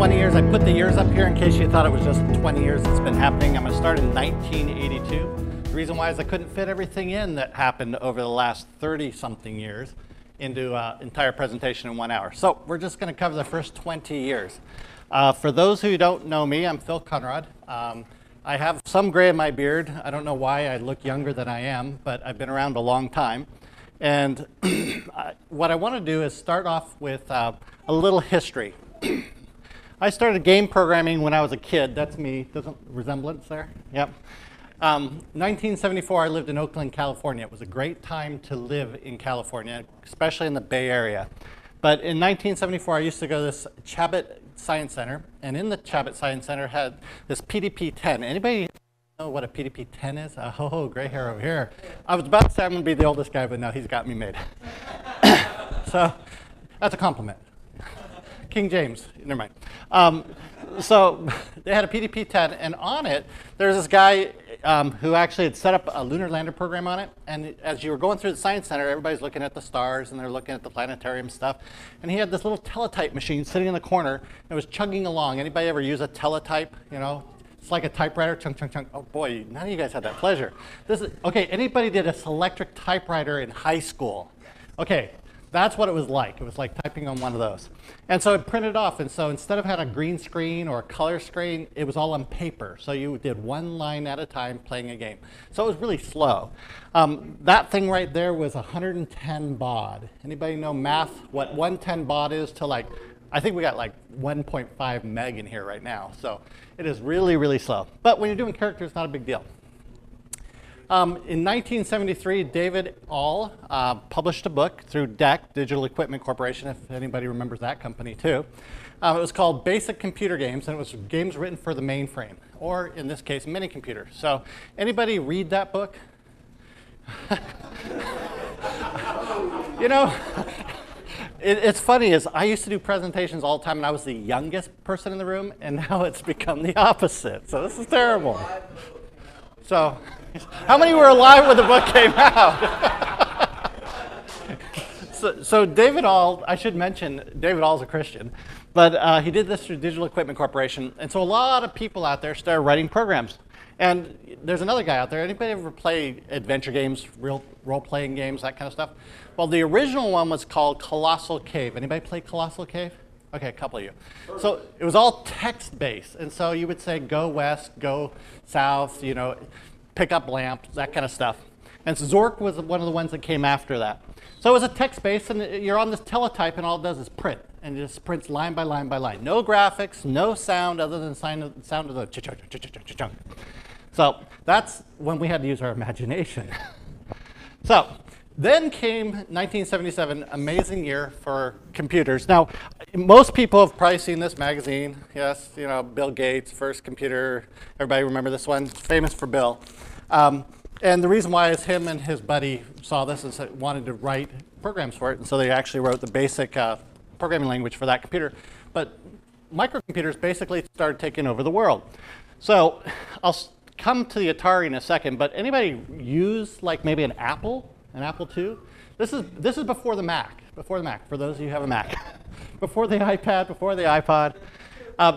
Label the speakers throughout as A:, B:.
A: 20 years. I put the years up here in case you thought it was just 20 years it's been happening. I'm going to start in 1982. The reason why is I couldn't fit everything in that happened over the last 30-something years into an entire presentation in 1 hour. So we're just going to cover the first 20 years. For those who don't know me, I'm Phil Conrod. I have some gray in my beard. I don't know why I look younger than I am, but I've been around a long time. And what I want to do is start off with a little history. I started game programming when I was a kid. That's me. Doesn't resemblance there? Yep. 1974, I lived in Oakland, California. It was a great time to live in California, especially in the Bay Area. But in 1974, I used to go to this Chabot Science Center, and in the Chabot Science Center had this PDP-10. Anybody know what a PDP-10 is? Oh, gray hair over here. I was about to say I'm going to be the oldest guy, but no, he's got me made. So that's a compliment. King James, never mind. So they had a PDP-10, and on it, there's this guy who actually had set up a lunar lander program on it. And as you were going through the science center, everybody's looking at the stars, and they're looking at the planetarium stuff. And he had this little teletype machine sitting in the corner, and it was chugging along. Anybody ever use a teletype? You know, it's like a typewriter, chunk, chunk, chunk. Oh boy, none of you guys had that pleasure. Okay, anybody did a electric typewriter in high school? Okay. That's what it was like. It was like typing on one of those. And so it printed off. And so instead of having a green screen or a color screen, it was all on paper. So you did one line at a time playing a game. So it was really slow. That thing right there was 110 baud. Anybody know math? What 110 baud is to like, I think we got like 1.5 meg in here right now. So it is really, really slow. But when you're doing characters, not a big deal. In 1973, David All published a book through DEC, Digital Equipment Corporation, if anybody remembers that company too. It was called Basic Computer Games, and it was games written for the mainframe, or in this case, mini computer. So anybody read that book? You know, it's funny is I used to do presentations all the time, and I was the youngest person in the room, and now it's become the opposite. So this is terrible. So, how many were alive when the book came out? so David All, I should mention, David All is a Christian, but he did this through Digital Equipment Corporation, and so a lot of people out there started writing programs. And there's another guy out there. Anybody ever play adventure games, real role-playing games, that kind of stuff? Well, the original one was called Colossal Cave. Anybody play Colossal Cave? Okay, a couple of you. So it was all text-based, and so you would say go west, go south, you know, pick up lamp, that kind of stuff. And so Zork was one of the ones that came after that. So it was a text-based, and you're on this teletype, and all it does is print, and it just prints line by line by line. No graphics, no sound other than the sound of the ch-chunk, ch-chunk, ch-chunk. So that's when we had to use our imagination. So then came 1977, amazing year for computers. Now, most people have probably seen this magazine. Yes, you know, Bill Gates, first computer. Everybody remember this one? It's famous for Bill. And the reason why is him and his buddy saw this and wanted to write programs for it. And so they actually wrote the basic programming language for that computer. But microcomputers basically started taking over the world. So I'll come to the Atari in a second, but anybody use like maybe an Apple II? This is before the Mac, for those of you who have a Mac. Before the iPad, before the iPod.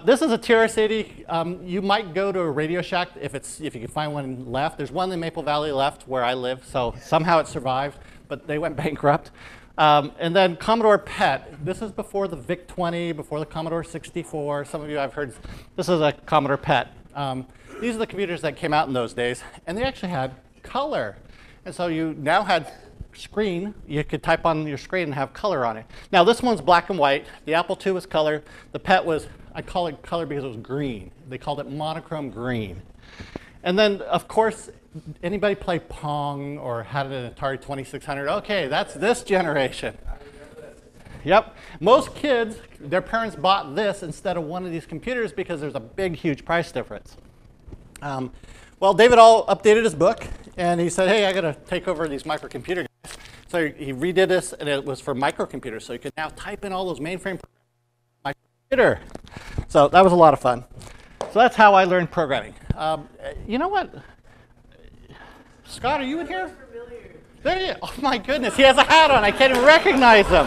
A: This is a TRS-80. You might go to a Radio Shack if you can find one left. There's one in Maple Valley left where I live, so somehow it survived, but they went bankrupt. And then Commodore PET. This is before the VIC-20, before the Commodore 64. Some of you I've heard, this is a Commodore PET. These are the computers that came out in those days, and they actually had color. And so you now had screen. You could type on your screen and have color on it. Now this one's black and white. The Apple II was color. The PET was, I call it color because it was green. They called it monochrome green. And then, of course, anybody play Pong or had an Atari 2600? Okay, that's this generation. Yep. Most kids, their parents bought this instead of one of these computers because there's a big, huge price difference. Well, David All updated his book, and he said, hey, I got to take over these microcomputer guys. So he redid this, and it was for microcomputers. So you could now type in all those mainframe programs on my computer. So that was a lot of fun. So that's how I learned programming. You know what? Scott, are you in here? There you are. Oh, my goodness. He has a hat on. I can't even recognize him.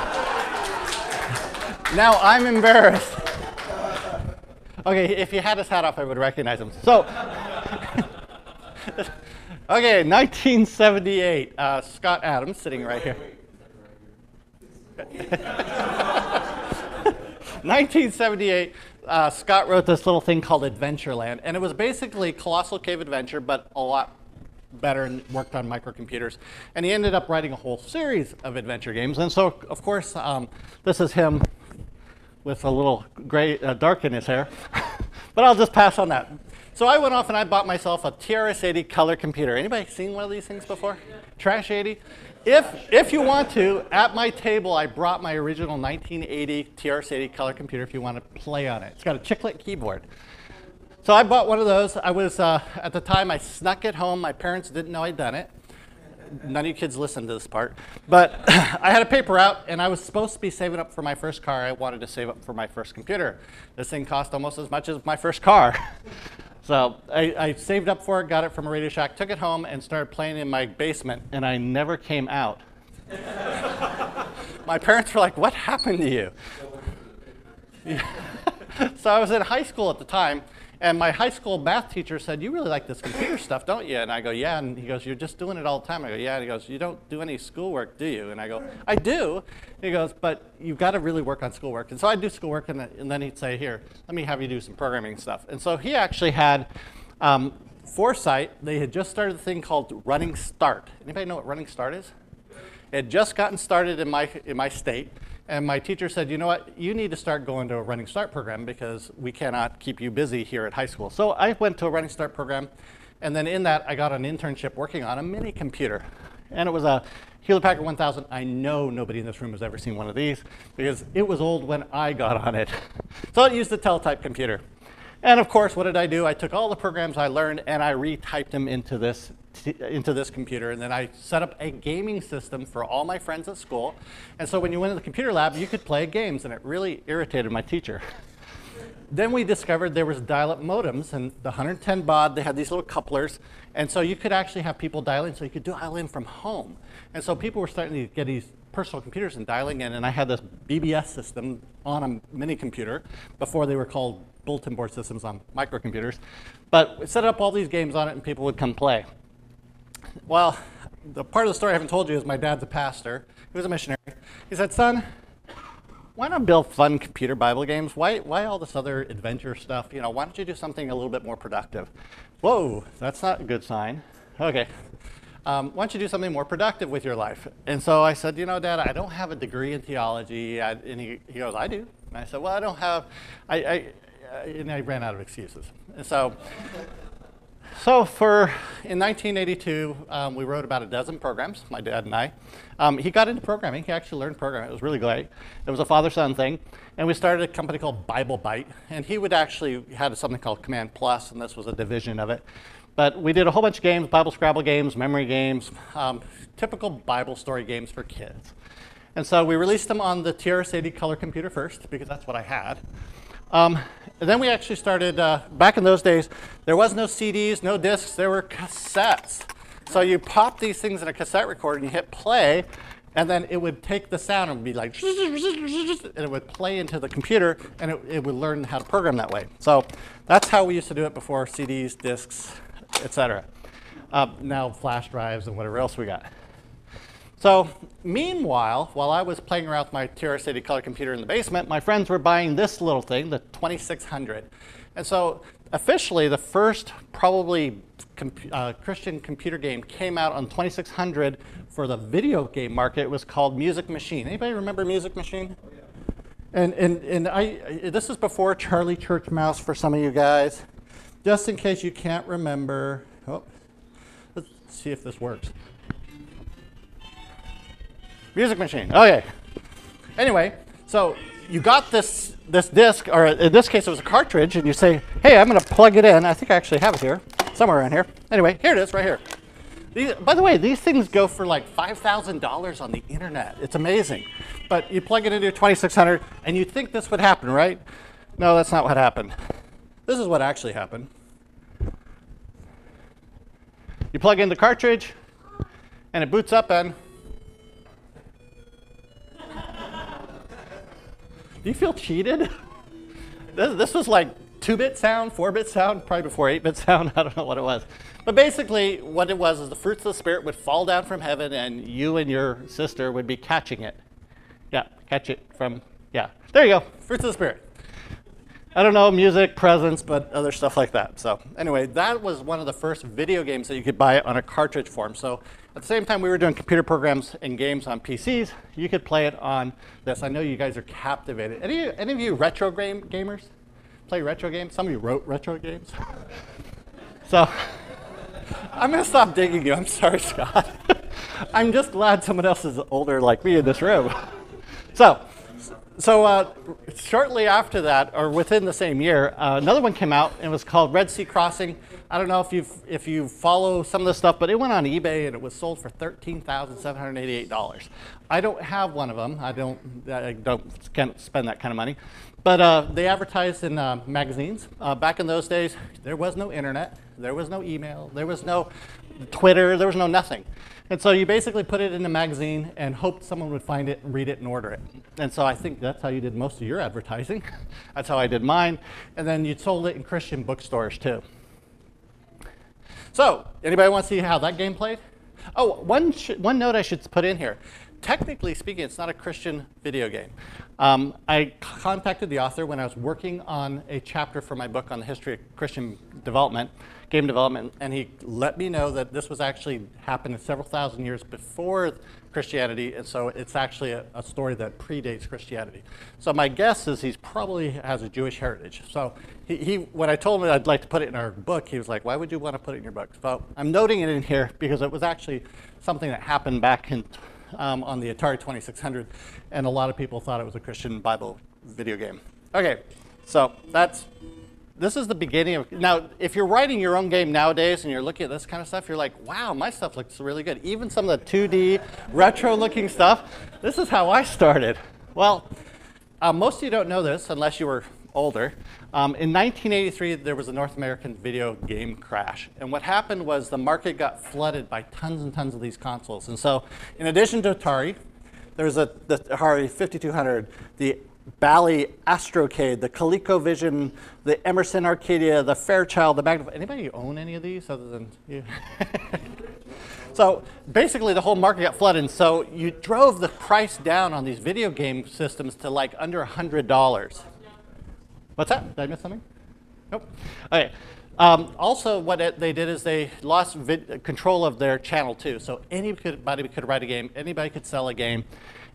A: Now I'm embarrassed. Okay, if he had his hat off, I would recognize him. So, okay, 1978, Scott Adams, sitting right here. 1978, Scott wrote this little thing called AdventureLand, and it was basically Colossal Cave Adventure, but a lot better and worked on microcomputers. And he ended up writing a whole series of adventure games. And so, of course, this is him with a little gray, dark in his hair. But I'll just pass on that. So I went off and I bought myself a TRS-80 color computer. Anybody seen one of these things before? Trash 80? If you want to, at my table, I brought my original 1980 TRS-80 color computer if you want to play on it. It's got a chiclet keyboard. So I bought one of those. I was, at the time, I snuck it home. My parents didn't know I'd done it. None of you kids listened to this part. But I had a paper out, and I was supposed to be saving up for my first car. I wanted to save up for my first computer. This thing cost almost as much as my first car. So I saved up for it, got it from a Radio Shack, took it home, and started playing in my basement, and I never came out. My parents were like, what happened to you? So I was in high school at the time, and my high school math teacher said, you really like this computer stuff, don't you? And I go, yeah. And he goes, you're just doing it all the time. I go, yeah. And he goes, you don't do any schoolwork, do you? And I go, I do. He goes, but you've got to really work on schoolwork. And so I'd do schoolwork, and then he'd say, here, let me have you do some programming stuff. And so he actually had foresight. They had just started a thing called Running Start. Anybody know what Running Start is? It had just gotten started in my state. And my teacher said, you know what, you need to start going to a Running Start program because we cannot keep you busy here at high school. So I went to a Running Start program, and then in that I got an internship working on a mini computer. And it was a Hewlett Packard 1000. I know nobody in this room has ever seen one of these because it was old when I got on it. So it used a teletype computer. And of course, what did I do? I took all the programs I learned and I retyped them into this computer, and then I set up a gaming system for all my friends at school. And so when you went to the computer lab, you could play games, and it really irritated my teacher. Then we discovered there was dial-up modems, and the 110 baud, they had these little couplers, and so you could actually have people dial in, so you could dial in from home. And so people were starting to get these personal computers and dialing in, and I had this BBS system on a mini computer before they were called bulletin board systems on microcomputers. But we set up all these games on it, and people would come play. Well, the part of the story I haven't told you is my dad's a pastor. He was a missionary. He said, son, why not build fun computer Bible games? Why all this other adventure stuff? You know, why don't you do something a little bit more productive? Whoa, that's not a good sign. Okay. Why don't you do something more productive with your life? And so I said, you know, Dad, I don't have a degree in theology. And he goes, I do. And I said, well, I don't have, and I ran out of excuses. And so in 1982, we wrote about a dozen programs, my dad and I. He got into programming. He actually learned programming. It was really great. It was a father-son thing. And we started a company called Bible Byte. And he would actually had something called Command Plus, and this was a division of it. But we did a whole bunch of games, Bible Scrabble games, memory games, typical Bible story games for kids. And so we released them on the TRS-80 color computer first, because that's what I had. And then we actually started, back in those days, there was no CDs, no discs, there were cassettes. So you pop these things in a cassette recorder and you hit play, and then it would take the sound and be like, and it would play into the computer, and it would learn how to program that way. So that's how we used to do it before CDs, discs, etc. Now flash drives and whatever else we got. So meanwhile, while I was playing around with my TRS-80 color computer in the basement, my friends were buying this little thing, the 2600. And so officially, the first probably Christian computer game came out on 2600 for the video game market. It was called Music Machine. Anybody remember Music Machine? And this is before Charlie Church Mouse for some of you guys. Just in case you can't remember. Oh, let's see if this works. Music Machine. Okay. Anyway, so you got this disc, or in this case it was a cartridge, and you say, hey, I'm going to plug it in. I think I actually have it here, somewhere around here. Anyway, here it is, right here. By the way, these things go for like $5,000 on the internet. It's amazing. But you plug it into your 2600, and you think this would happen, right? No, that's not what happened. This is what actually happened. You plug in the cartridge, and it boots up, and do you feel cheated? This was like 2-bit sound, 4-bit sound, probably before 8-bit sound. I don't know what it was. But basically, what it was is the fruits of the Spirit would fall down from heaven, and you and your sister would be catching it. Yeah, catch it from, yeah. There you go, fruits of the Spirit. I don't know, music, presents, but other stuff like that. So anyway, that was one of the first video games that you could buy on a cartridge form. So at the same time we were doing computer programs and games on PCs, you could play it on this. I know you guys are captivated. Any of you retro gamers? Play retro games? Some of you wrote retro games? So I'm going to stop digging you. I'm sorry, Scott. I'm just glad someone else is older like me in this room. So shortly after that, or within the same year, another one came out, and it was called Red Sea Crossing. I don't know if you follow some of this stuff, but it went on eBay, and it was sold for $13,788. I don't have one of them. Can't spend that kind of money. But they advertised in magazines. Back in those days, there was no internet, there was no email, there was no Twitter, there was no nothing. And so you basically put it in a magazine and hoped someone would find it and read it and order it. And so I think that's how you did most of your advertising. That's how I did mine. And then you sold it in Christian bookstores too. So anybody want to see how that game played? Oh, one note I should put in here. Technically speaking, it's not a Christian video game. I contacted the author when I was working on a chapter for my book on the history of Christian development, game development, and he let me know that this was actually happened several thousand years before Christianity, and so it's actually a story that predates Christianity. So my guess is he probably has a Jewish heritage. So when I told him I'd like to put it in our book, he was like, why would you want to put it in your book? So I'm noting it in here because it was actually something that happened back in on the Atari 2600, and a lot of people thought it was a Christian Bible video game. Okay, so this is the beginning of, now if you're writing your own game nowadays and you're looking at this kind of stuff, you're like, wow, my stuff looks really good. Even some of the 2D retro looking stuff, this is how I started. Well, most of you don't know this unless you were older. In 1983, there was a North American video game crash. And what happened was the market got flooded by tons and tons of these consoles. And so in addition to Atari, there was the Atari 5200, the Bally Astrocade, the ColecoVision, the Emerson Arcadia, the Fairchild, the Magnavox. Anybody own any of these other than you? So basically the whole market got flooded, and so you drove the price down on these video game systems to like under $100. What's that? Did I miss something? Nope. Okay. Also, what they did is they lost control of their channel too. So anybody could write a game, anybody could sell a game.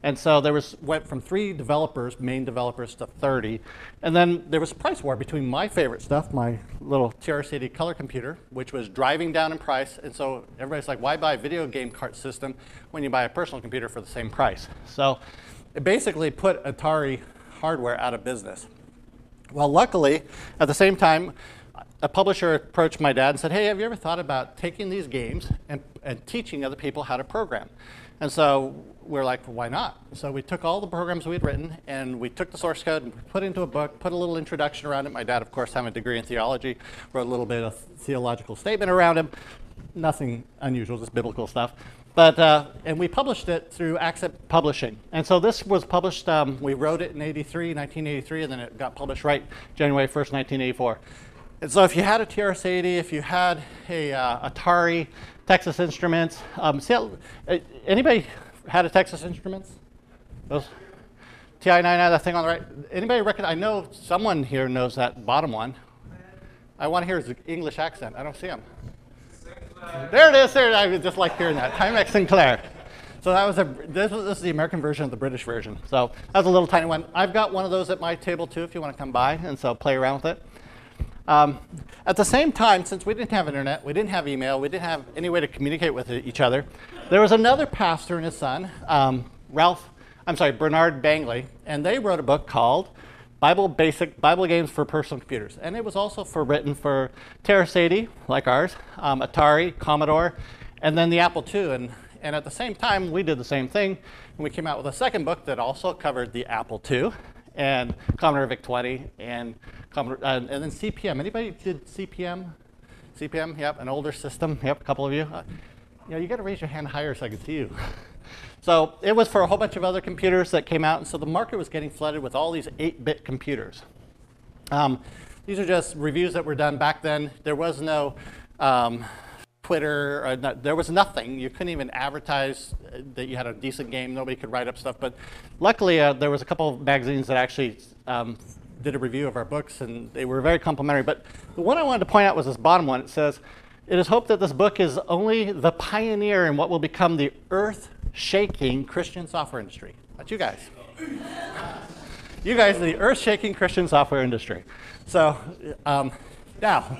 A: And so went from 3 developers, main developers, to 30. And then there was a price war between my favorite stuff, my little TRS-80 color computer, which was driving down in price. And so everybody's like, why buy a video game cart system when you buy a personal computer for the same price? So it basically put Atari hardware out of business. Well, luckily, at the same time, a publisher approached my dad and said, hey, have you ever thought about taking these games and teaching other people how to program? And so we're like, well, why not? So we took all the programs we'd written, and we took the source code and put it into a book, put a little introduction around it. My dad, of course, having a degree in theology, wrote a little bit of theological statement around him. Nothing unusual, just biblical stuff. But, and we published it through Accept Publishing. And so this was published, we wrote it in 1983, and then it got published right January 1st, 1984. And so if you had a TRS-80, if you had a Atari, Texas Instruments, anybody had a Texas Instruments? Those TI-99, that thing on the right? Anybody reckon? I know someone here knows that bottom one. I want to hear his English accent. I don't see him. There it is. There, I just like hearing that. Timex Sinclair. So that was this is the American version of the British version. So that was a little tiny one. I've got one of those at my table too, if you want to come by, and so play around with it. At the same time, since we didn't have internet, we didn't have email, we didn't have any way to communicate with each other, there was another pastor and his son, Bernard Bangley, and they wrote a book called Bible Games for Personal Computers. And it was also written for TRS-80, like ours, Atari, Commodore, and then the Apple II. And at the same time, we did the same thing. And we came out with a second book that also covered the Apple II and Commodore VIC-20 and then CPM. Anybody did CPM? CPM, yep, an older system. Yep, a couple of you. You got to raise your hand higher so I can see you. So it was for a whole bunch of other computers that came out, and so the market was getting flooded with all these 8-bit computers. These are just reviews that were done back then. There was no Twitter, there was nothing. You couldn't even advertise that you had a decent game. Nobody could write up stuff. But luckily, there was a couple of magazines that actually did a review of our books, and they were very complimentary. But the one I wanted to point out was this bottom one. It says, "It is hoped that this book is only the pioneer in what will become the earth-shaking Christian software industry." That's you guys. You guys are the earth-shaking Christian software industry. So now,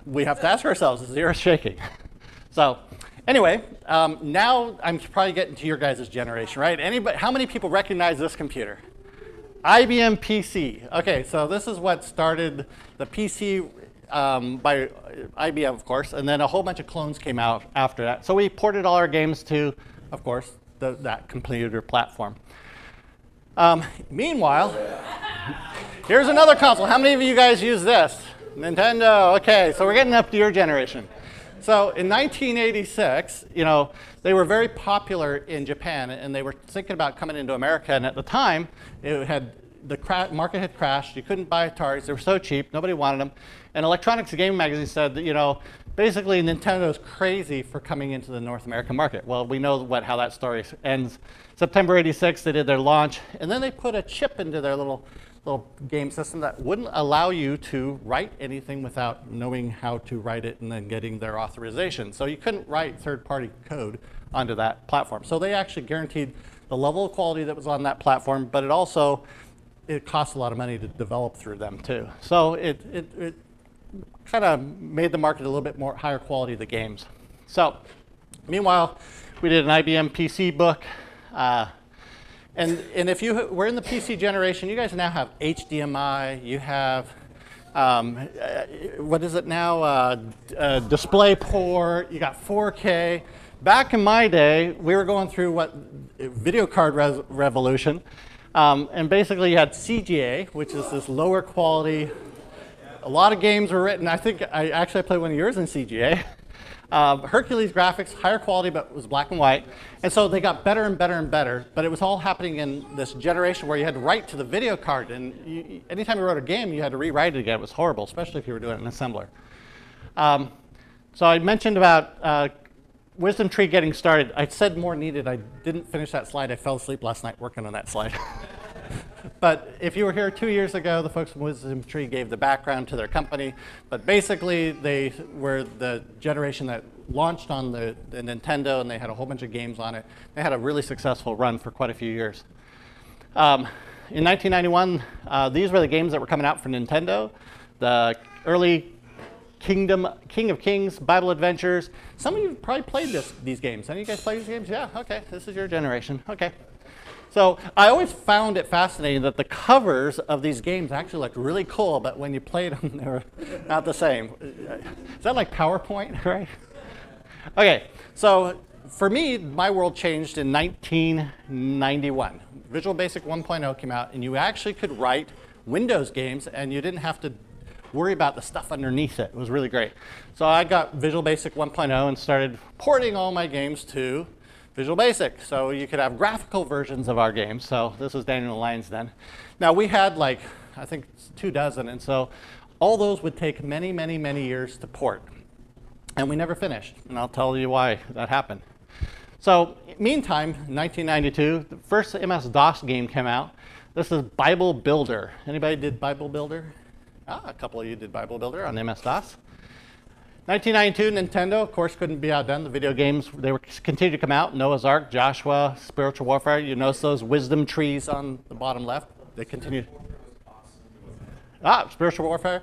A: we have to ask ourselves, is the earth shaking? So anyway, now I'm probably getting to your guys' generation, right? Anybody, how many people recognize this computer? IBM PC. Okay, so this is what started the PC by IBM, of course, and then a whole bunch of clones came out after that. So we ported all our games to, of course, that computer platform. Meanwhile, here's another console. How many of you guys use this? Nintendo. Okay, so we're getting up to your generation. So in 1986, they were very popular in Japan, and they were thinking about coming into America. And at the time, the market had crashed. You couldn't buy Ataris. They were so cheap. Nobody wanted them. And Electronics and Gaming Magazine said that, basically Nintendo's crazy for coming into the North American market. Well, we know how that story ends. September 86, they did their launch, and then they put a chip into their little game system that wouldn't allow you to write anything without knowing how to write it and then getting their authorization. So you couldn't write third-party code onto that platform. So they actually guaranteed the level of quality that was on that platform, but it cost a lot of money to develop through them too. So it kind of made the market a little bit more higher quality of the games. So meanwhile, we did an IBM PC book. And if you were in the PC generation, you guys now have HDMI, you have, what is it now, DisplayPort, you got 4K. Back in my day, we were going through video card revolution. And basically you had CGA, which is this lower quality. A lot of games were written. I think I played one of yours in CGA. Hercules graphics, higher quality, but it was black and white. And so they got better and better and better, but it was all happening in this generation where you had to write to the video card. And anytime you wrote a game, you had to rewrite it again. It was horrible, especially if you were doing it in assembler. So I mentioned about Wisdom Tree getting started. I said more needed. I didn't finish that slide. I fell asleep last night working on that slide. But if you were here 2 years ago, the folks from Wisdom Tree gave the background to their company. But basically, they were the generation that launched on the Nintendo, and they had a whole bunch of games on it. They had a really successful run for quite a few years. In 1991, these were the games that were coming out for Nintendo. The early King of Kings, Bible Adventures. Some of you probably played these games. Any of you guys play these games? Yeah, okay, this is your generation. Okay. So I always found it fascinating that the covers of these games actually looked really cool, but when you played them, they were not the same. Is that like PowerPoint, right? Okay, so for me, my world changed in 1991. Visual Basic 1.0 came out, and you actually could write Windows games, and you didn't have to worry about the stuff underneath it. It was really great. So I got Visual Basic 1.0 and started porting all my games to Visual Basic. So you could have graphical versions of our games. So this was Daniel Lyons then. Now we had I think 24, and so all those would take many, many, many years to port. And we never finished, and I'll tell you why that happened. So meantime, 1992, the first MS-DOS game came out. This is Bible Builder. Anybody did Bible Builder? A couple of you did Bible Builder on MS-DOS. 1992, Nintendo, of course, couldn't be outdone. The video games, they were continued to come out. Noah's Ark, Joshua, Spiritual Warfare. You notice those wisdom trees on the bottom left? They continued. Spiritual Warfare.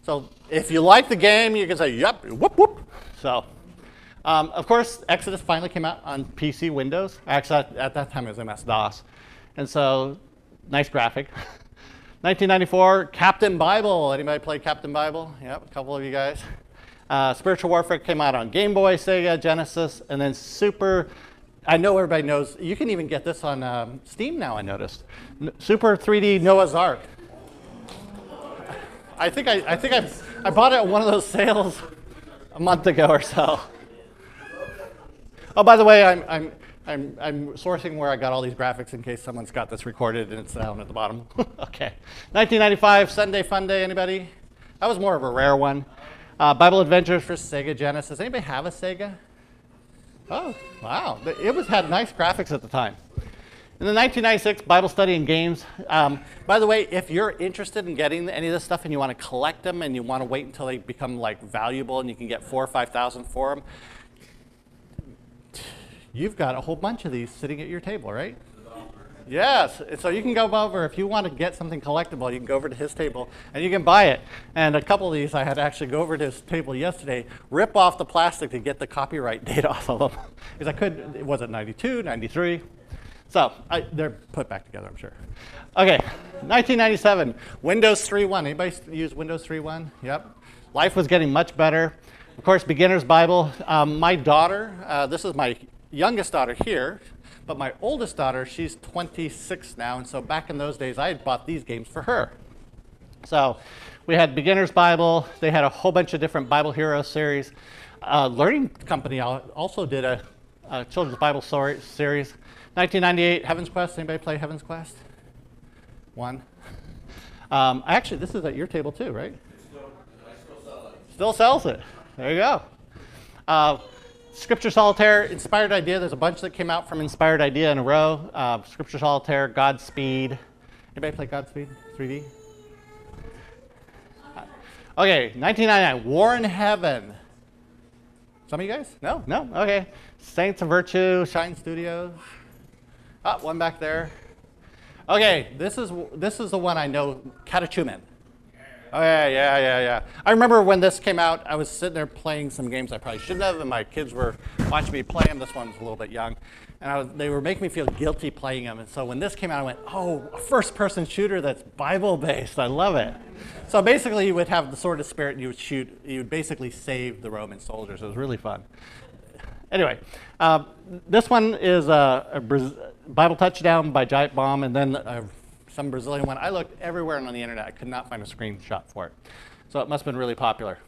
A: So if you like the game, you can say, yep, whoop, whoop. So, of course, Exodus finally came out on PC Windows. Actually, at that time, it was MS-DOS. And so, nice graphic. 1994, Captain Bible. Anybody play Captain Bible? Yep, a couple of you guys. Spiritual Warfare came out on Game Boy, Sega, Genesis, and then I know everybody knows, you can even get this on Steam now, I noticed. Super 3D Noah's Ark. I think I bought it at one of those sales a month ago or so. Oh, by the way, I'm sourcing where I got all these graphics in case someone's got this recorded and it's down at the bottom. Okay. 1995, Sunday Fun Day, anybody? That was more of a rare one. Bible Adventures for Sega Genesis. Anybody have a Sega? Oh, wow. It had nice graphics at the time. In the 1996, Bible Study and Games. By the way, if you're interested in getting any of this stuff and you want to collect them and you want to wait until they become like valuable and you can get 4,000 or 5,000 for them, you've got a whole bunch of these sitting at your table, right? Yes, so you can go over, if you want to get something collectible, you can go over to his table and you can buy it. And a couple of these, I had to actually go over to his table yesterday, rip off the plastic to get the copyright date off of them. Because I couldn't, was it 92, 93? So they're put back together, I'm sure. Okay, 1997, Windows 3.1. Anybody use Windows 3.1? Yep. Life was getting much better. Of course, Beginner's Bible. My daughter, this is my youngest daughter here, but my oldest daughter, she's 26 now, and so back in those days, I had bought these games for her. So we had Beginner's Bible. They had a whole bunch of different Bible Hero series. Learning Company also did a children's Bible series. 1998, Heaven's Quest. Anybody play Heaven's Quest? One. Actually, this is at your table too, right? Still sells it. There you go. Scripture Solitaire, Inspired Idea. There's a bunch that came out from Inspired Idea in a row. Scripture Solitaire, Godspeed. Anybody play Godspeed 3D? Okay, 1999, War in Heaven. Some of you guys? No? No? Okay. Saints of Virtue, Shine Studios. One back there. Okay, this is the one I know, Catechumen. Oh, yeah. I remember when this came out, I was sitting there playing some games I probably shouldn't have, and my kids were watching me play them. This one was a little bit young. And they were making me feel guilty playing them. And so when this came out, I went, oh, a first-person shooter that's Bible-based. I love it. So basically, you would have the sword of spirit, and you would shoot. You would basically save the Roman soldiers. It was really fun. Anyway, this one is a Bible Touchdown by Giant Bomb, and then some Brazilian one. I looked everywhere on the internet. I could not find a screenshot for it. So it must have been really popular.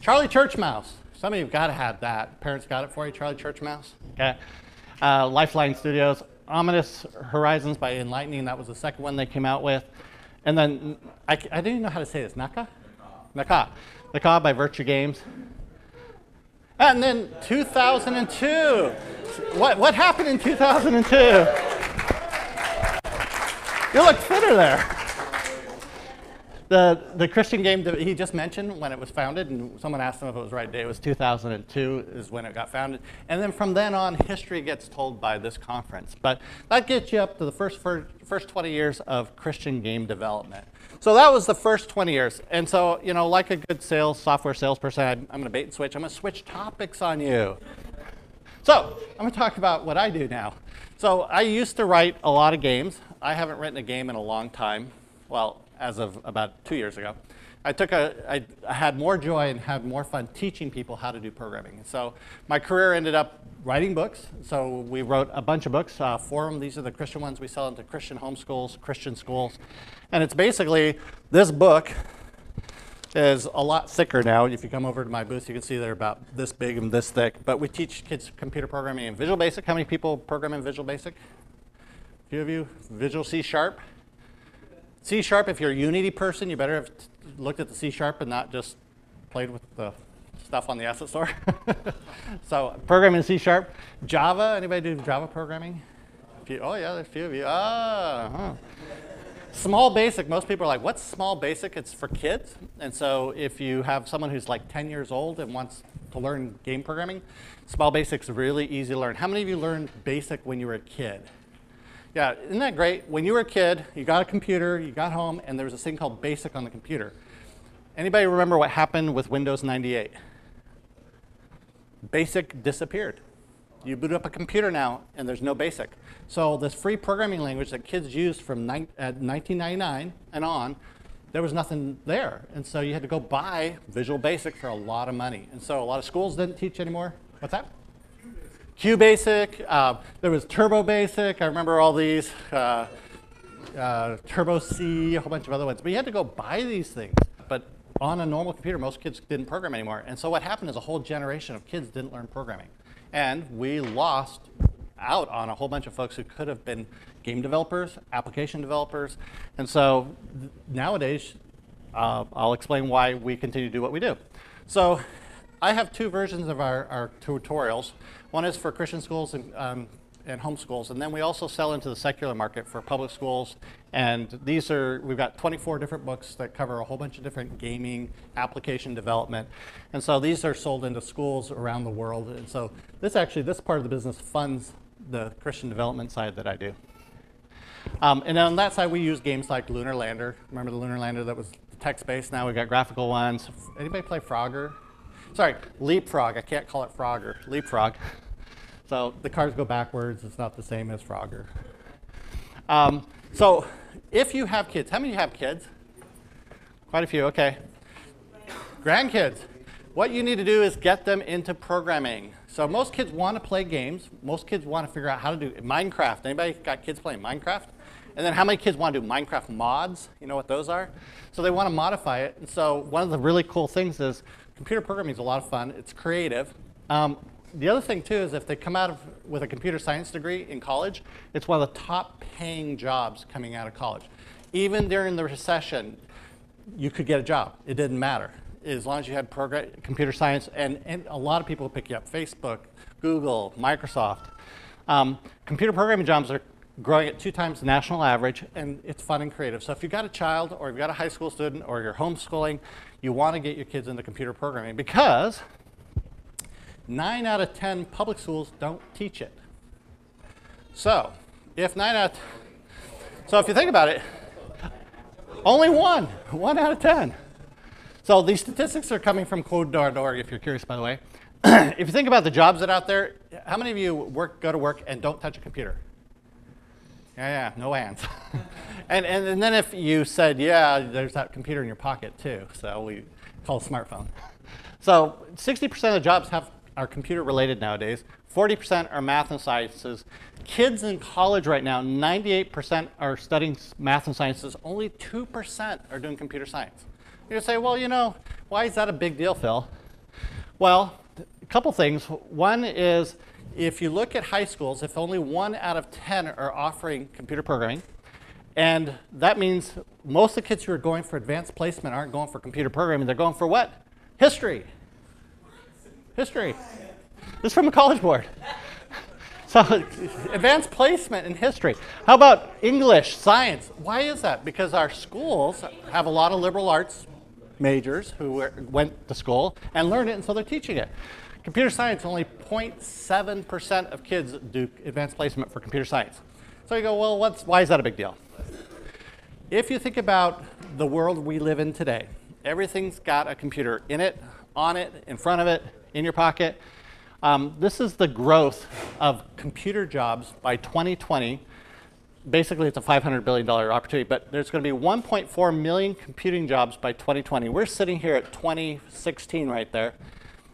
A: Charlie Church Mouse. Some of you have got to have that. Parents got it for you, Charlie Church Mouse? Okay. Lifeline Studios. Ominous Horizons by Enlightening. That was the second one they came out with. And then, I didn't even know how to say this. Naka by Virtue Games. And then 2002. What happened in 2002? You look fitter there. The Christian game that he just mentioned when it was founded, and someone asked him if it was the right day, it was 2002 is when it got founded. And then from then on, history gets told by this conference. But that gets you up to the first 20 years of Christian game development. So that was the first 20 years. And so, you know, like a good software salesperson, I'm going to bait and switch. I'm going to switch topics on you. So I'm going to talk about what I do now. So I used to write a lot of games. I haven't written a game in a long time. Well, as of about 2 years ago. I had more joy and had more fun teaching people how to do programming. And so my career ended up writing books. So we wrote a bunch of books, 4 of them. These are the Christian ones we sell into Christian homeschools, Christian schools. And it's basically, this book is a lot thicker now. If you come over to my booth, you can see they're about this big and this thick. But we teach kids computer programming in Visual Basic. How many people program in Visual Basic? A few of you? Visual C#? C#, if you're a Unity person, you better have looked at the C# and not just played with the stuff on the asset store. So programming in C#. Java, anybody do Java programming? Oh yeah, there's a few of you. Small Basic, most people are like, what's Small Basic? It's for kids. And so if you have someone who's like 10 years old and wants to learn game programming, Small Basic's really easy to learn. How many of you learned Basic when you were a kid? Yeah, isn't that great? When you were a kid, you got a computer, you got home, and there was this thing called BASIC on the computer. Anybody remember what happened with Windows 98? BASIC disappeared. You boot up a computer now, and there's no BASIC. So this free programming language that kids used from 1999 and on, there was nothing there. And so you had to go buy Visual Basic for a lot of money. And so a lot of schools didn't teach anymore. What's that? QBasic, there was Turbo Basic, I remember all these, Turbo C, a whole bunch of other ones. But you had to go buy these things. But on a normal computer, most kids didn't program anymore. And so what happened is a whole generation of kids didn't learn programming. And we lost out on a whole bunch of folks who could have been game developers, application developers. And so nowadays, I'll explain why we continue to do what we do. So I have two versions of our tutorials. One is for Christian schools and homeschools, and then we also sell into the secular market for public schools. And we've got 24 different books that cover a whole bunch of different gaming application development. And so these are sold into schools around the world. And so this part of the business funds the Christian development side that I do. And on that side, we use games like Lunar Lander. Remember the Lunar Lander that was text-based? Now we've got graphical ones. Anybody play Frogger? Sorry, Leapfrog. I can't call it Frogger. Leapfrog. So the cars go backwards. It's not the same as Frogger. So if you have kids, how many of you have kids? Quite a few, okay. Grandkids. What you need to do is get them into programming. So most kids want to play games. Most kids want to figure out how to do Minecraft. Anybody got kids playing Minecraft? And then how many kids want to do Minecraft mods? You know what those are? So they want to modify it. And so one of the really cool things is computer programming is a lot of fun. It's creative. The other thing, too, is if they come out with a computer science degree in college, it's one of the top paying jobs coming out of college. Even during the recession, you could get a job. It didn't matter. As long as you had computer science, and a lot of people pick you up. Facebook, Google, Microsoft. Computer programming jobs are growing at 2 times the national average, and it's fun and creative. So if you've got a child, or you've got a high school student, or you're homeschooling, you want to get your kids into computer programming because 9 out of 10 public schools don't teach it. So if you think about it, only one out of 10. So these statistics are coming from code.org, if you're curious, by the way. If you think about the jobs that are out there, how many of you go to work and don't touch a computer? Yeah, no hands. and then if you said, yeah, there's that computer in your pocket too, so we call it a smartphone. So 60% of the jobs are computer related nowadays. 40% are math and sciences. Kids in college right now, 98% are studying math and sciences. Only 2% are doing computer science. You say, well, why is that a big deal, Phil? Well, a couple things. One is, if you look at high schools, if only 1 out of 10 are offering computer programming, and that means most of the kids who are going for advanced placement aren't going for computer programming. They're going for what? History. History. This is from a college board. So advanced placement in history. How about English, science? Why is that? Because our schools have a lot of liberal arts majors who went to school and learned it, and so they're teaching it. Computer science, only 0.7% of kids do advanced placement for computer science. So you go, well, why is that a big deal? If you think about the world we live in today, everything's got a computer in it, on it, in front of it, in your pocket. This is the growth of computer jobs by 2020. Basically, it's a $500 billion opportunity, but there's going to be 1.4 million computing jobs by 2020. We're sitting here at 2016 right there.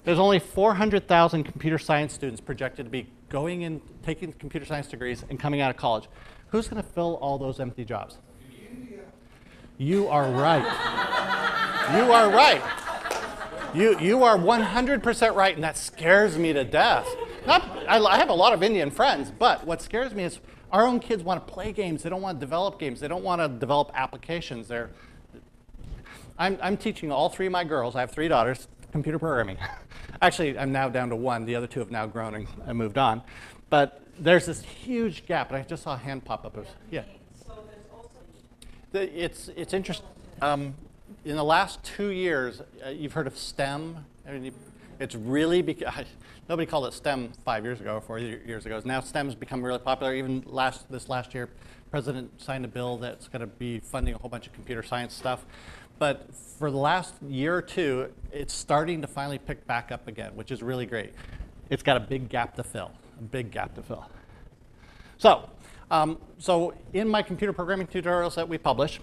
A: There's only 400,000 computer science students projected to be going in, taking computer science degrees and coming out of college. Who's going to fill all those empty jobs? You are right. You are right. You are 100% right, and that scares me to death. I have a lot of Indian friends, but what scares me is our own kids want to play games. They don't want to develop games. They don't want to develop applications. I'm teaching all 3 of my girls, I have 3 daughters, computer programming. Actually, I'm now down to 1. The other 2 have now grown and moved on. But there's this huge gap, and I just saw a hand pop up. Yeah.
B: So there's also...
A: It's interesting. In the last 2 years, you've heard of STEM. I mean, it's really nobody called it STEM 5 years ago or 4 years ago. Now STEM has become really popular. Even this last year, the president signed a bill that's going to be funding a whole bunch of computer science stuff. But for the last year or 2, it's starting to finally pick back up again, which is really great. It's got a big gap to fill, So in my computer programming tutorials that we publish,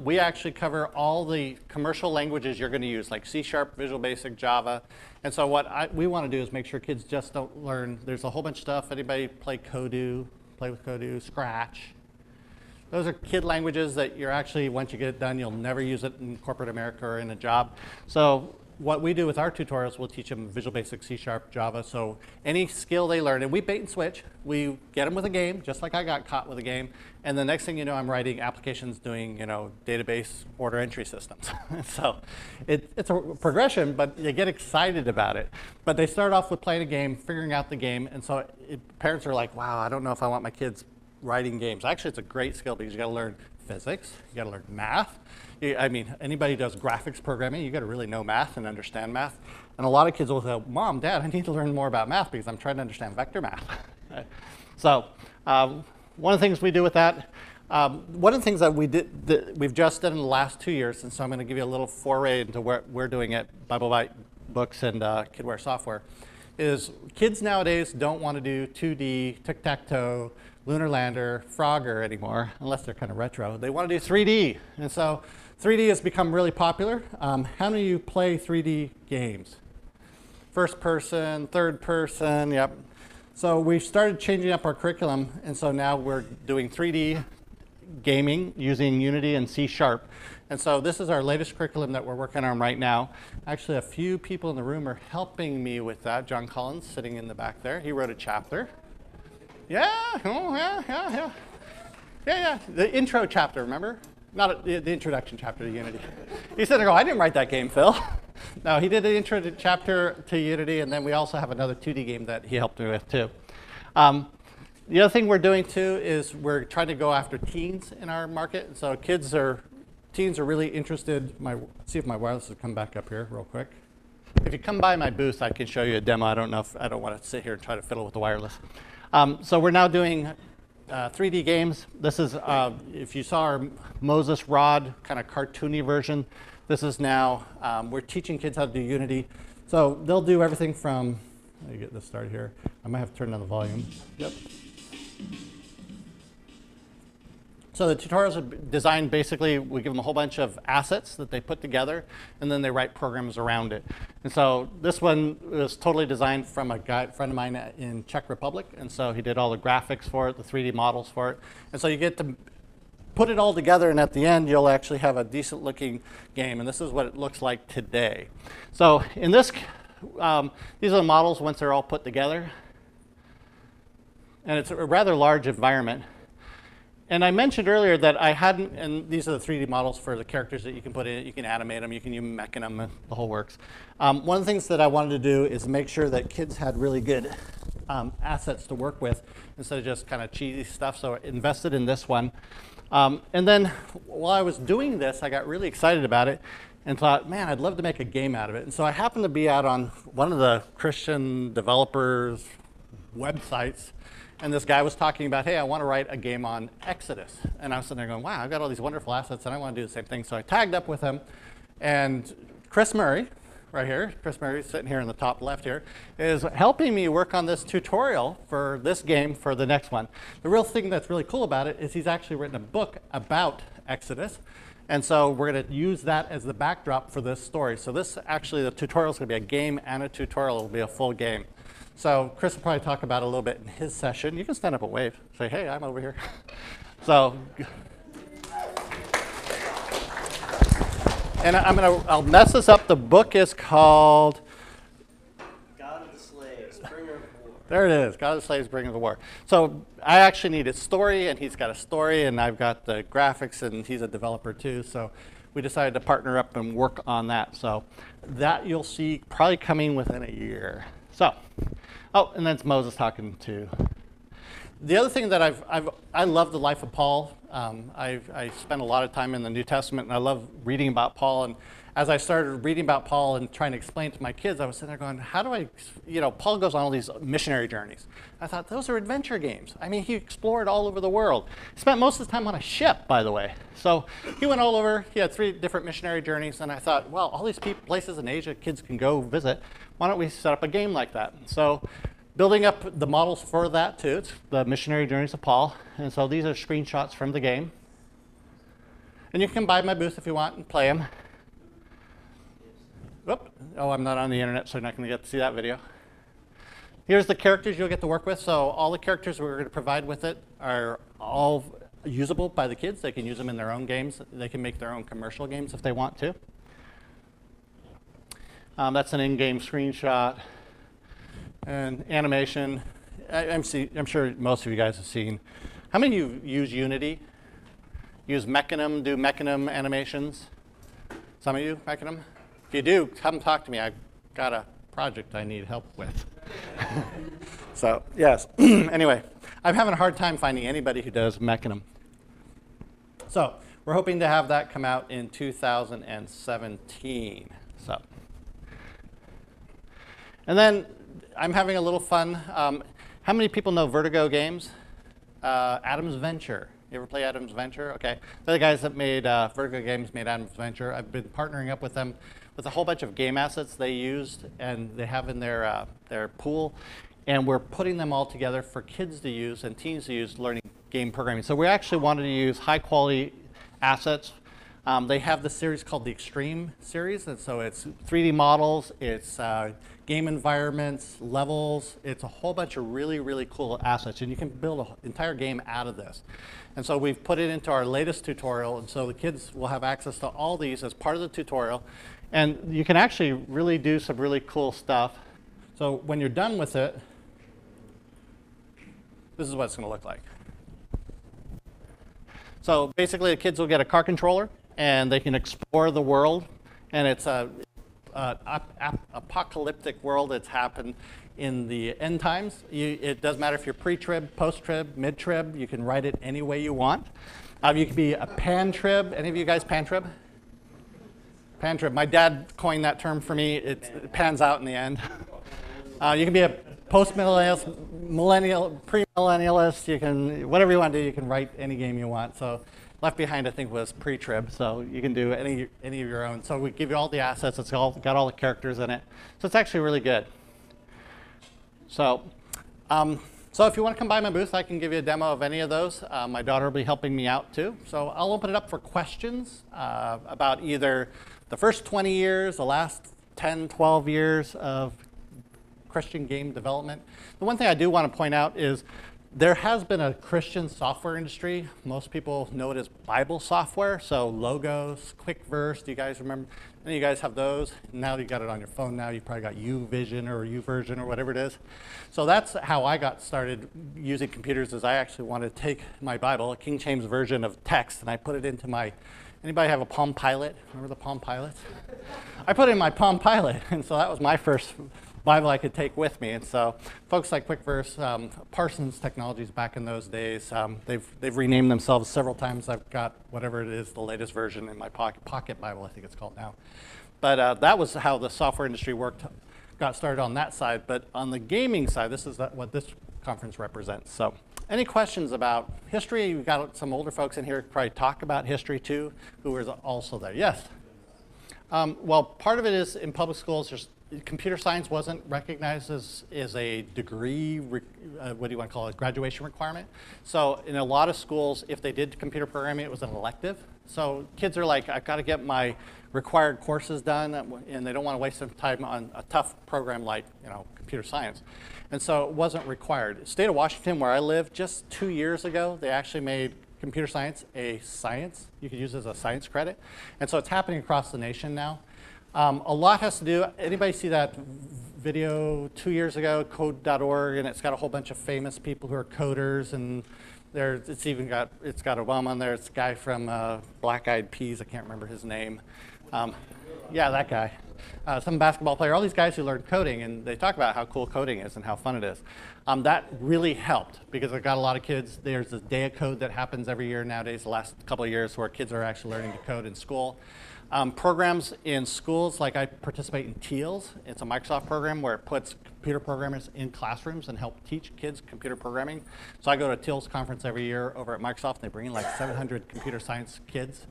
A: we actually cover all the commercial languages you're going to use, like C#, Visual Basic, Java. And so what we want to do is make sure kids just don't learn. There's a whole bunch of stuff. Anybody play with Odoo, Scratch? Those are kid languages that you're actually, once you get it done, you'll never use it in corporate America or in a job. So what we do with our tutorials, we'll teach them Visual Basic, C#, Java. So any skill they learn, and we bait and switch. We get them with a game, just like I got caught with a game. And the next thing you know, I'm writing applications doing, database order entry systems. So it's a progression, but you get excited about it. But they start off with playing a game, figuring out the game. And so parents are like, wow, I don't know if I want my kids writing games. Actually, it's a great skill because you got to learn physics, you got to learn math. I mean, anybody who does graphics programming, you got to really know math and understand math. And a lot of kids will say, Mom, Dad, I need to learn more about math because I'm trying to understand vector math. So one of the things we do with that, one of the things that we've just done in the last 2 years, and so I'm going to give you a little foray into what we're doing at Bible Bite Books and Kidware Software, is kids nowadays don't want to do 2D, tic-tac-toe, lunar lander, Frogger anymore, unless they're kind of retro. They want to do 3D. And so 3D has become really popular. How many of you play 3D games? First person, third person, yep. So we've started changing up our curriculum, and so now we're doing 3D gaming using Unity and C#. And so this is our latest curriculum that we're working on right now. Actually, a few people in the room are helping me with that. John Collins sitting in the back there. He wrote a chapter. Yeah, oh, yeah. The intro chapter, remember? Not the introduction chapter to Unity. He said, I didn't write that game, Phil. No, he did the intro chapter to Unity, and then we also have another 2D game that he helped me with, too. The other thing we're doing, too, is we're trying to go after teens in our market. So teens are really interested. Let's see if my wireless will come back up here real quick. If you come by my booth, I can show you a demo. I don't want to sit here and try to fiddle with the wireless. So we're now doing 3D games. This is, if you saw our Moses Rod kind of cartoony version, this is now, we're teaching kids how to do Unity. So they'll do everything from, let me get this started here. I might have to turn down the volume. Yep. So the tutorials are designed basically, we give them a whole bunch of assets that they put together, and then they write programs around it. And so this one was totally designed from a friend of mine in Czech Republic, and so he did all the graphics for it, the 3D models for it. And so you get to put it all together, and at the end, you'll actually have a decent looking game, and this is what it looks like today. So in this, these are the models once they're all put together. And it's a rather large environment. And I mentioned earlier that I hadn't, and these are the 3D models for the characters that you can put in. You can animate them, you can mech them, the whole works. One of the things that I wanted to do is make sure that kids had really good assets to work with instead of just kind of cheesy stuff, so I invested in this one. And then while I was doing this, I got really excited about it and thought, man, I'd love to make a game out of it. And so I happened to be out on one of the Christian developers' websites, and this guy was talking about, hey, I want to write a game on Exodus. And I was sitting there going, wow, I've got all these wonderful assets, and I want to do the same thing. So I tagged up with him. And Chris Murray, right here, Chris Murray sitting here in the top left here, is helping me work on this tutorial for this game for the next one. The real thing that's really cool about it is he's actually written a book about Exodus. And so we're going to use that as the backdrop for this story. So this actually, the tutorial is going to be a game and a tutorial. It'll be a full game. So Chris will probably talk about it a little bit in his session. You can stand up and wave. Say, hey, I'm over here. So, and I'll mess this up. The book is called
C: God of the Slaves, Bringer of War.
A: There it is, God of the Slaves, Bringer of War. So I actually need a story, and he's got a story, and I've got the graphics, and he's a developer too. So we decided to partner up and work on that. So that you'll see probably coming within a year. So, oh, and then it's Moses talking to. The other thing that I love the life of Paul. I spent a lot of time in the New Testament, and I love reading about Paul. And as I started reading about Paul and trying to explain to my kids, I was sitting there going, how do I, Paul goes on all these missionary journeys. I thought, those are adventure games. I mean, he explored all over the world. He spent most of the time on a ship, by the way. So he went all over. He had 3 different missionary journeys, and I thought, well, all these places in Asia kids can go visit. Why don't we set up a game like that? So building up the models for that, too. It's the missionary journeys of Paul. And so these are screenshots from the game. And you can buy my booth if you want and play them. Whoop. Oh, I'm not on the internet, so you're not going to get to see that video. Here's the characters you'll get to work with. So all the characters we're going to provide with it are all usable by the kids. They can use them in their own games. They can make their own commercial games if they want to. That's an in-game screenshot. And animation. I'm sure most of you guys have seen. How many of you use Unity? Use Mechanim, do Mechanim animations? Some of you, Mechanim? If you do, come talk to me. I've got a project I need help with. So, yes. Anyway, I'm having a hard time finding anybody who does Mechanim. So, we're hoping to have that come out in 2017. So, and then I'm having a little fun. How many people know Vertigo games? Adam's Venture. You ever play Adam's Venture? Okay. They're the guys that made Vertigo games, made Adam's Venture. I've been partnering up with them with a whole bunch of game assets they used and they have in their pool. And we're putting them all together for kids to use and teens to use learning game programming. So we actually wanted to use high quality assets. They have this series called the Extreme series. And so it's 3D models, it's game environments, levels. It's a whole bunch of really, really cool assets. And you can build an entire game out of this. And so we've put it into our latest tutorial. And so the kids will have access to all these as part of the tutorial. And you can actually really do some really cool stuff. So when you're done with it, this is what it's going to look like. So basically, the kids will get a car controller, and they can explore the world. And it's a apocalyptic world that's happened in the end times. It doesn't matter if you're pre-trib, post-trib, mid-trib. You can write it any way you want. You can be a pan-trib. Any of you guys pan-trib? Pan-trib. My dad coined that term for me. It pans out in the end. You can be a post-millennialist, millennial, pre-millennialist. You can, whatever you want to do, you can write any game you want. So Left Behind, I think, was pre-trib, so you can do any of your own. So we give you all the assets. It's got all the characters in it. So it's actually really good. So if you want to come by my booth, I can give you a demo of any of those. My daughter will be helping me out, too. So I'll open it up for questions about either the first 20 years, the last 10, 12 years of Christian game development. The one thing I do want to point out is there has been a Christian software industry. Most people know it as Bible software, so Logos, QuickVerse. Do you guys remember? Any of you guys have those? Now you got it on your phone now. You probably got YouVision or YouVersion or whatever it is. So that's how I got started using computers, is I actually wanted to take my Bible, a King James version of text, and I put it into my, anybody have a Palm Pilot? Remember the Palm Pilot? I put it in my Palm Pilot, and so that was my first Bible I could take with me. And so folks like QuickVerse, Parsons Technologies back in those days, they've renamed themselves several times. I've got whatever it is, the latest version in my Pocket Bible, I think it's called now. But that was how the software industry got started on that side. But on the gaming side, this is what this conference represents. So any questions about history? You've got some older folks in here who probably talk about history too, who were also there. Yes? Well, part of it is in public schools, computer science wasn't recognized as a degree, what do you want to call it, graduation requirement. So in a lot of schools, if they did computer programming, it was an elective. So kids are like, I've got to get my required courses done, and they don't want to waste some time on a tough program like computer science. And so it wasn't required. State of Washington, where I live, just 2 years ago, they actually made computer science a science. You could use it as a science credit. And so it's happening across the nation now. A lot has to do, anybody see that video 2 years ago, code.org, and it's got a whole bunch of famous people who are coders, and it's got Obama on there. It's a guy from Black Eyed Peas, I can't remember his name. Yeah, that guy. Some basketball player, all these guys who learned coding, and they talk about how cool coding is and how fun it is. That really helped because I got a lot of kids. There's this day of code that happens every year nowadays, the last couple of years, where kids are actually learning to code in school. Programs in schools, like I participate in TEALS. It's a Microsoft program where it puts computer programmers in classrooms and help teach kids computer programming. So I go to a TEALS conference every year over at Microsoft, and they bring in like 700 computer science kids.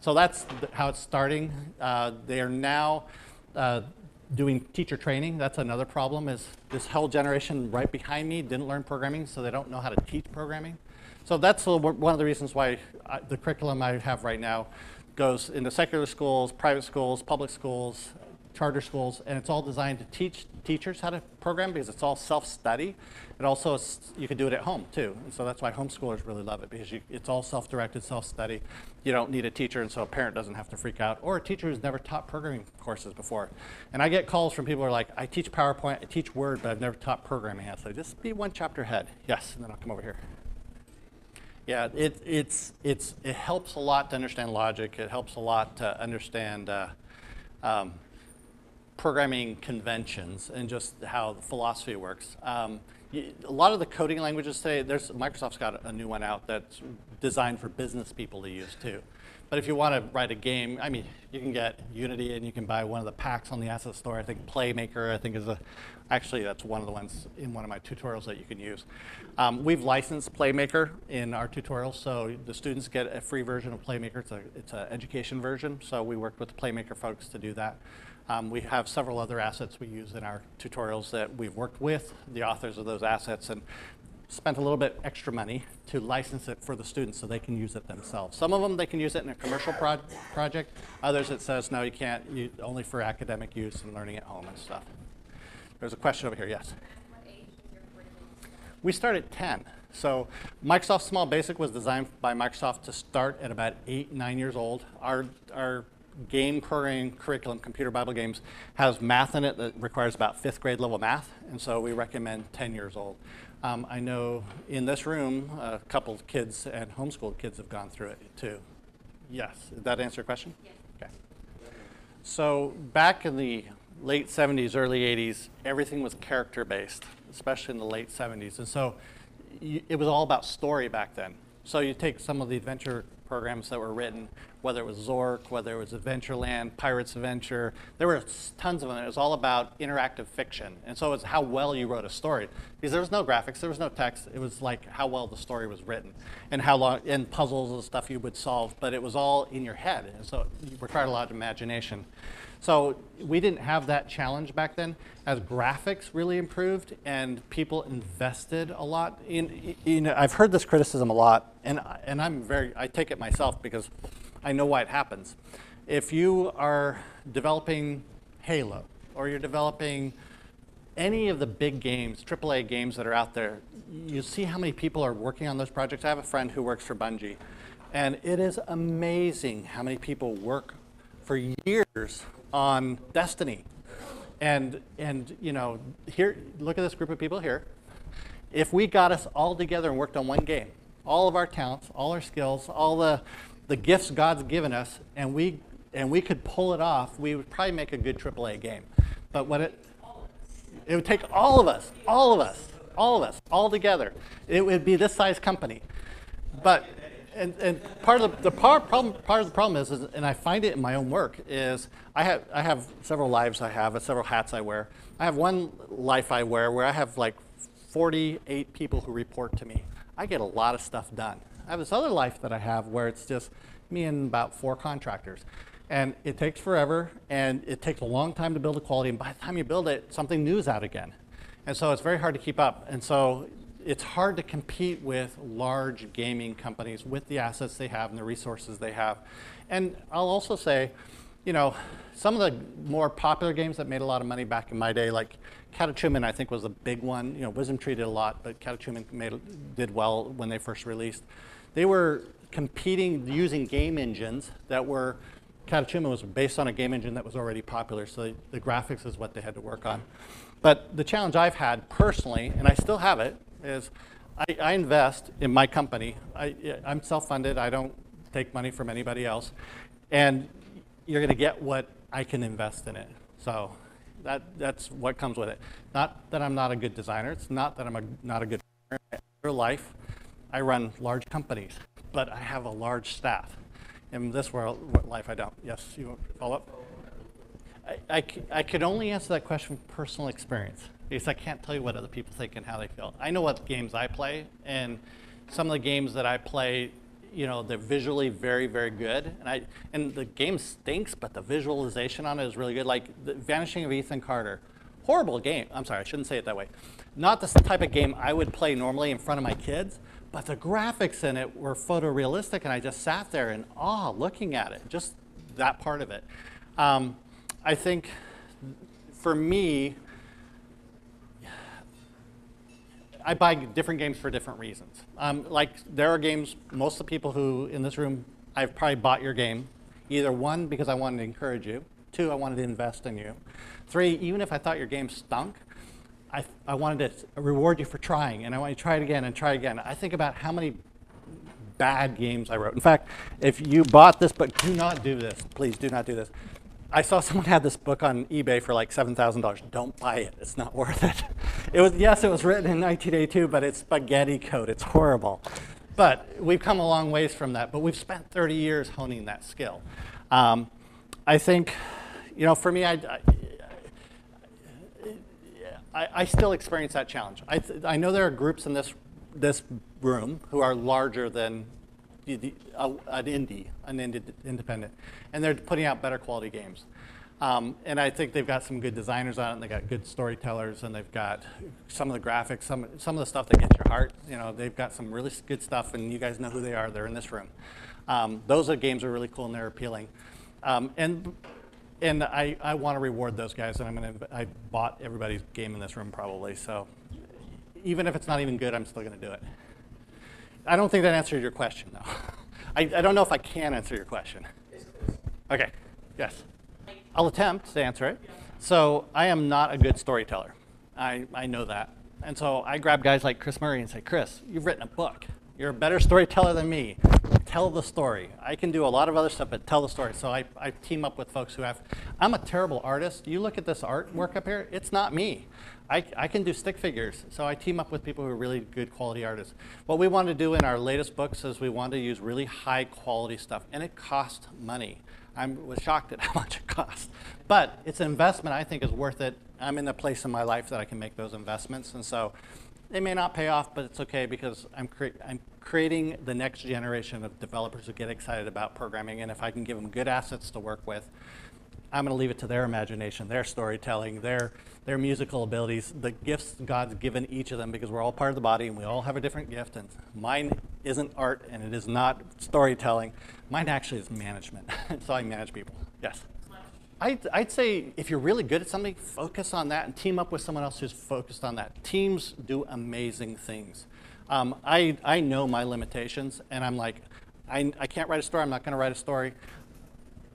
A: So that's how it's starting. They are now doing teacher training. That's another problem, is this whole generation right behind me didn't learn programming, so they don't know how to teach programming. So that's one of the reasons why the curriculum I have right now goes into secular schools, private schools, public schools, charter schools, and it's all designed to teach teachers how to program because it's all self-study. It also, you can do it at home too, and so that's why homeschoolers really love it because it's all self-directed, self-study. You don't need a teacher, and so a parent doesn't have to freak out, or a teacher who's never taught programming courses before. And I get calls from people who are like, I teach PowerPoint, I teach Word, but I've never taught programming yet. So just be one chapter ahead. Yes, and then I'll come over here. Yeah, it helps a lot to understand logic. It helps a lot to understand programming conventions and just how the philosophy works. A lot of the coding languages today, Microsoft's got a new one out that's designed for business people to use too. But if you want to write a game, I mean, you can get Unity and you can buy one of the packs on the asset store. I think Playmaker, I think actually that's one of the ones in one of my tutorials that you can use. We've licensed Playmaker in our tutorials, so the students get a free version of Playmaker. It's an education version, so we worked with the Playmaker folks to do that. We have several other assets we use in our tutorials that we've worked with the authors of those assets and spent a little bit extra money to license it for the students so they can use it themselves. Some of them, they can use it in a commercial project. Others, it says, no, you can't, only for academic use and learning at home and stuff. There's a question over here, yes?
B: What age is your curriculum?
A: We start at 10. So Microsoft Small Basic was designed by Microsoft to start at about 8, 9 years old. Our game programming curriculum, Computer Bible Games, has math in it that requires about 5th grade level math, and so we recommend 10 years old. I know in this room, a couple of kids and homeschooled kids have gone through it too. Yes, did that answer your question?
B: Yes.
A: Okay. So back in the late 70s, early 80s, everything was character-based, especially in the late 70s, and so it was all about story back then. So you take some of the adventure programs that were written, whether it was Zork, whether it was AdventureLand, Pirates Adventure, there were tons of them. It was all about interactive fiction. And so it's how well you wrote a story. Because there was no graphics, there was no text. It was like how well the story was written and how long, and puzzles and stuff you would solve, but it was all in your head. And so it required a lot of imagination. So we didn't have that challenge back then. As graphics really improved and people invested a lot in I've heard this criticism a lot, and I take it myself because I know why it happens. If you are developing Halo or you're developing any of the big games, AAA games that are out there, you see how many people are working on those projects. I have a friend who works for Bungie, and it is amazing how many people work for years on Destiny. And you know, here, look at this group of people here. If we got us all together and worked on one game, all of our talents, all our skills, all the gifts God's given us, and we could pull it off, we would probably make a good AAA game. But what it would take all of us, all together. It would be this size company. But and part of the problem is, and I find it in my own work, is I have several lives I have, several hats I wear. I have one life I wear where I have like 48 people who report to me. I get a lot of stuff done. I have this other life that I have where it's just me and about 4 contractors. And it takes forever, and it takes a long time to build a quality, and by the time you build it, something new is out again. And so it's very hard to keep up. And so it's hard to compete with large gaming companies with the assets they have and the resources they have. And I'll also say, you know, some of the more popular games that made a lot of money back in my day, like Catachumon, I think was a big one. You know, Wisdom Tree did a lot, but Catachumon did well when they first released. They were competing using game engines that were, Catachumon was based on a game engine that was already popular, so the graphics is what they had to work on. But the challenge I've had personally, and I still have it, is I invest in my company. I'm self-funded. I don't take money from anybody else. And you're going to get what I can invest in it. So that's what comes with it. Not that I'm not a good designer. It's not that I'm not a good designer. In real life, I run large companies, but I have a large staff. In this life, I don't. Yes, you want to follow up? I could only answer that question from personal experience, because I can't tell you what other people think and how they feel. I know what games I play, and some of the games that I play, you know, they're visually very, very good. And the game stinks, but the visualization on it is really good. Like The Vanishing of Ethan Carter. Horrible game. I'm sorry, I shouldn't say it that way. Not the type of game I would play normally in front of my kids, but the graphics in it were photorealistic, and I just sat there in awe looking at it, just that part of it. I think for me, I buy different games for different reasons. Like there are games, most of the people who in this room, I've probably bought your game. Either one, because I wanted to encourage you. Two, I wanted to invest in you. Three, even if I thought your game stunk, I wanted to reward you for trying, and I want you to try it again and try again. I think about how many bad games I wrote. In fact, if you bought this book, do not do this. Please do not do this. I saw someone had this book on eBay for like $7,000. Don't buy it. It's not worth it. It was, yes, it was written in 1982, but it's spaghetti code. It's horrible. But we've come a long ways from that. But we've spent 30 years honing that skill. I think, you know, for me, I still experience that challenge. I know there are groups in this room who are larger than an independent, and they're putting out better quality games. And I think they've got some good designers on it, and they've got good storytellers, and they've got some of the graphics, some of the stuff that gets your heart. You know, they've got some really good stuff, and you guys know who they are. They're in this room. Those games are really cool and they're appealing. And I want to reward those guys, and I bought everybody's game in this room probably. So even if it's not even good, I'm still going to do it. I don't think that answered your question, though. I don't know if I can answer your question. Okay. Yes. I'll attempt to answer it. So I am not a good storyteller. I know that. And so I grab guys like Chris Murray and say, Chris, you've written a book. You're a better storyteller than me. Tell the story. I can do a lot of other stuff, but tell the story. So I team up with folks who have, I'm a terrible artist. You look at this artwork up here, it's not me. I can do stick figures. So I team up with people who are really good quality artists. What we want to do in our latest books is we want to use really high quality stuff, and it costs money. I was shocked at how much it costs. But it's an investment I think is worth it. I'm in a place in my life that I can make those investments. And so they may not pay off, but it's okay because I'm creating the next generation of developers who get excited about programming. And if I can give them good assets to work with, I'm going to leave it to their imagination, their storytelling, their musical abilities, the gifts God's given each of them, because we're all part of the body and we all have a different gift. And mine isn't art and it is not storytelling. Mine actually is management. So I manage people. Yes. I'd say if you're really good at something, focus on that and team up with someone else who's focused on that. Teams do amazing things. I know my limitations, and I'm like, I can't write a story. I'm not going to write a story.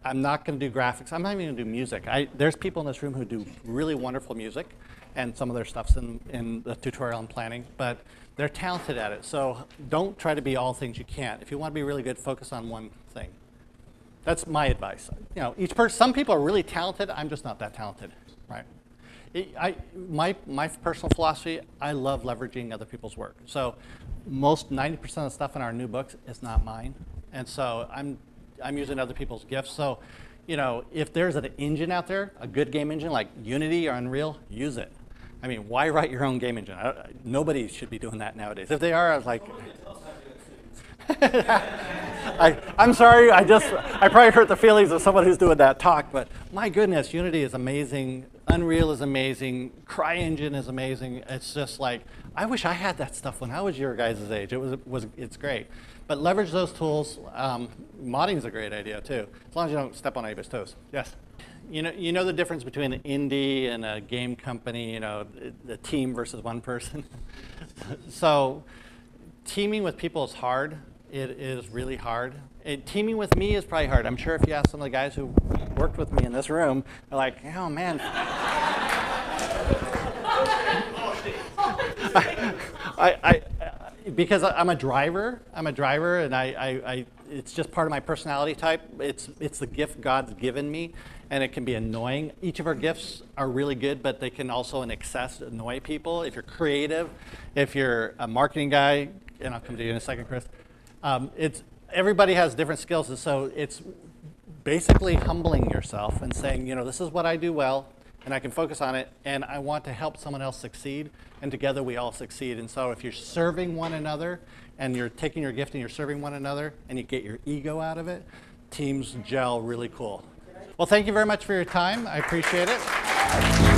A: I'm not going to do graphics. I'm not even going to do music. There's people in this room who do really wonderful music, and some of their stuff's in the tutorial I'm planning, but they're talented at it. So don't try to be all things you can't. If you want to be really good, focus on one thing. That's my advice. You know, each person. Some people are really talented. I'm just not that talented, right? My personal philosophy, I love leveraging other people's work. So most 90% of the stuff in our new books is not mine, and so I'm using other people's gifts. So, you know, if there's an engine out there, a good game engine like Unity or Unreal, use it. I mean, why write your own game engine? Nobody should be doing that nowadays. If they are, I was like, I'm sorry, I probably hurt the feelings of someone who's doing that talk, but my goodness, Unity is amazing, Unreal is amazing, CryEngine is amazing. It's just like, I wish I had that stuff when I was your guys' age. It's great. But leverage those tools. Modding is a great idea too, as long as you don't step on anybody's toes. Yes? You know the difference between an indie and a game company, you know, the team versus one person. So teaming with people is hard. It is really hard. Teaming with me is probably hard. I'm sure if you ask some of the guys who worked with me in this room, they're like, oh man. Because I'm a driver, and it's just part of my personality type. It's the gift God's given me, and it can be annoying. Each of our gifts are really good, but they can also in excess annoy people. If you're creative, if you're a marketing guy, and I'll come to you in a second, Chris. Everybody has different skills, and so it's basically humbling yourself and saying, you know, this is what I do well, and I can focus on it, and I want to help someone else succeed, and together we all succeed. And so if you're serving one another, and you're taking your gift and you're serving one another, and you get your ego out of it, teams gel really cool. Well, thank you very much for your time. I appreciate it.